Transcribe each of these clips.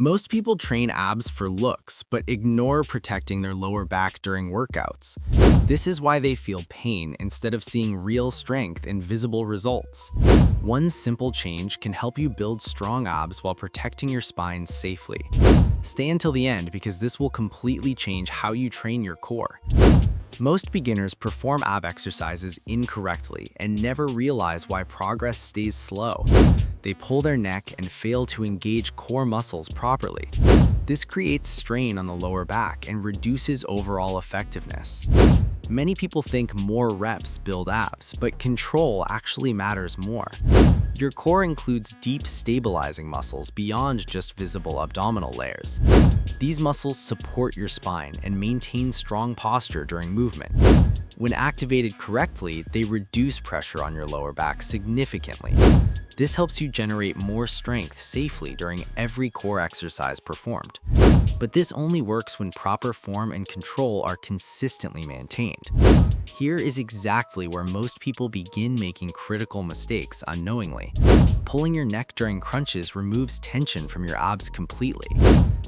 Most people train abs for looks, but ignore protecting their lower back during workouts. This is why they feel pain instead of seeing real strength and visible results. One simple change can help you build strong abs while protecting your spine safely. Stay until the end because this will completely change how you train your core. Most beginners perform ab exercises incorrectly and never realize why progress stays slow. They pull their neck and fail to engage core muscles properly. This creates strain on the lower back and reduces overall effectiveness. Many people think more reps build abs, but control actually matters more. Your core includes deep stabilizing muscles beyond just visible abdominal layers. These muscles support your spine and maintain strong posture during movement. When activated correctly, they reduce pressure on your lower back significantly. This helps you generate more strength safely during every core exercise performed. But this only works when proper form and control are consistently maintained. Here is exactly where most people begin making critical mistakes unknowingly. Pulling your neck during crunches removes tension from your abs completely.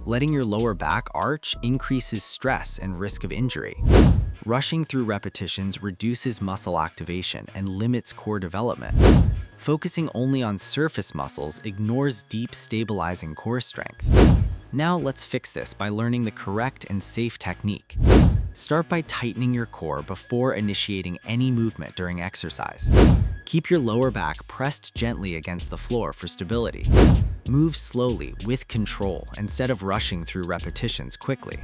Letting your lower back arch increases stress and risk of injury. Rushing through repetitions reduces muscle activation and limits core development. Focusing only on surface muscles ignores deep stabilizing core strength. Now let's fix this by learning the correct and safe technique. Start by tightening your core before initiating any movement during exercise. Keep your lower back pressed gently against the floor for stability. Move slowly with control instead of rushing through repetitions quickly.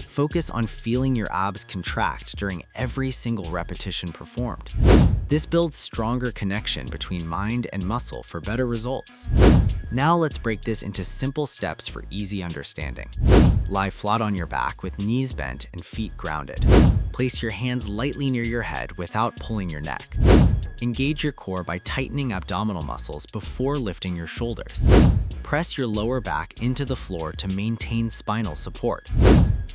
Focus on feeling your abs contract during every single repetition performed. This builds stronger connection between mind and muscle for better results. Now let's break this into simple steps for easy understanding. Lie flat on your back with knees bent and feet grounded. Place your hands lightly near your head without pulling your neck. Engage your core by tightening abdominal muscles before lifting your shoulders. Press your lower back into the floor to maintain spinal support.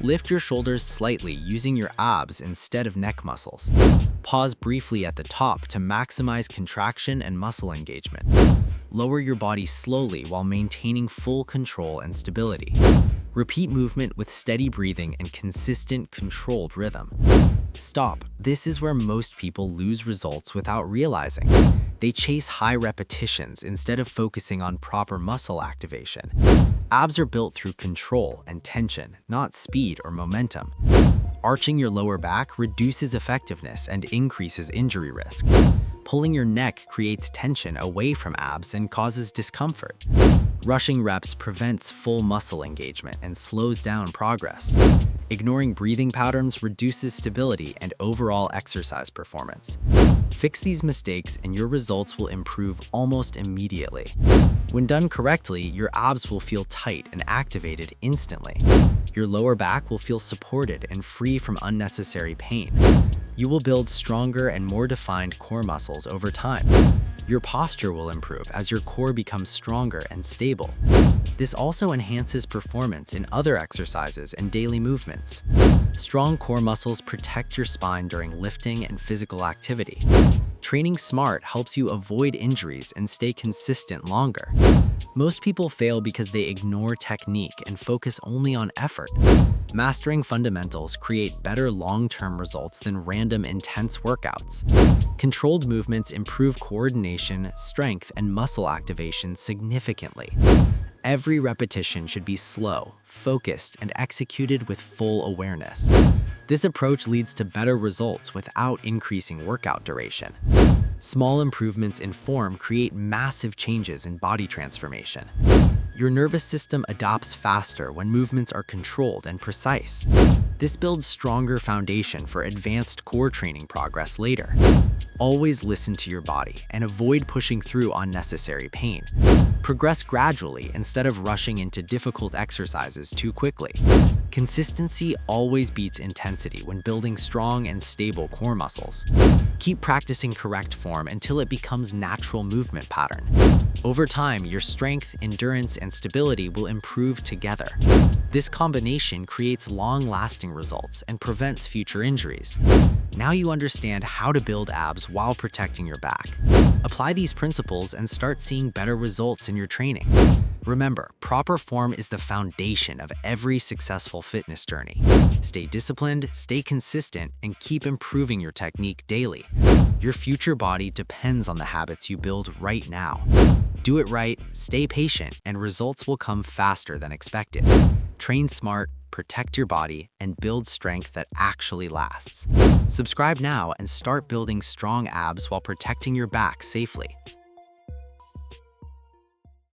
Lift your shoulders slightly using your abs instead of neck muscles. Pause briefly at the top to maximize contraction and muscle engagement. Lower your body slowly while maintaining full control and stability. Repeat movement with steady breathing and consistent, controlled rhythm. Stop. This is where most people lose results without realizing. They chase high repetitions instead of focusing on proper muscle activation. Abs are built through control and tension, not speed or momentum. Arching your lower back reduces effectiveness and increases injury risk. Pulling your neck creates tension away from abs and causes discomfort. Rushing reps prevents full muscle engagement and slows down progress. Ignoring breathing patterns reduces stability and overall exercise performance. Fix these mistakes and your results will improve almost immediately. When done correctly, your abs will feel tight and activated instantly. Your lower back will feel supported and free from unnecessary pain. You will build stronger and more defined core muscles over time. Your posture will improve as your core becomes stronger and stable. This also enhances performance in other exercises and daily movements. Strong core muscles protect your spine during lifting and physical activity. Training smart helps you avoid injuries and stay consistent longer. Most people fail because they ignore technique and focus only on effort. Mastering fundamentals create better long-term results than random intense workouts. Controlled movements improve coordination, strength, and muscle activation significantly. Every repetition should be slow, focused, and executed with full awareness. This approach leads to better results without increasing workout duration. Small improvements in form create massive changes in body transformation. Your nervous system adapts faster when movements are controlled and precise. This builds stronger foundation for advanced core training progress later. Always listen to your body and avoid pushing through unnecessary pain. Progress gradually instead of rushing into difficult exercises too quickly. Consistency always beats intensity when building strong and stable core muscles. Keep practicing correct form until it becomes natural movement pattern. Over time, your strength, endurance, and stability will improve together. This combination creates long-lasting results and prevents future injuries. Now you understand how to build abs while protecting your back. Apply these principles and start seeing better results in your training. Remember, proper form is the foundation of every successful fitness journey. Stay disciplined, stay consistent, and keep improving your technique daily. Your future body depends on the habits you build right now. Do it right, stay patient, and results will come faster than expected. Train smart, protect your body, and build strength that actually lasts. Subscribe now and start building strong abs while protecting your back safely.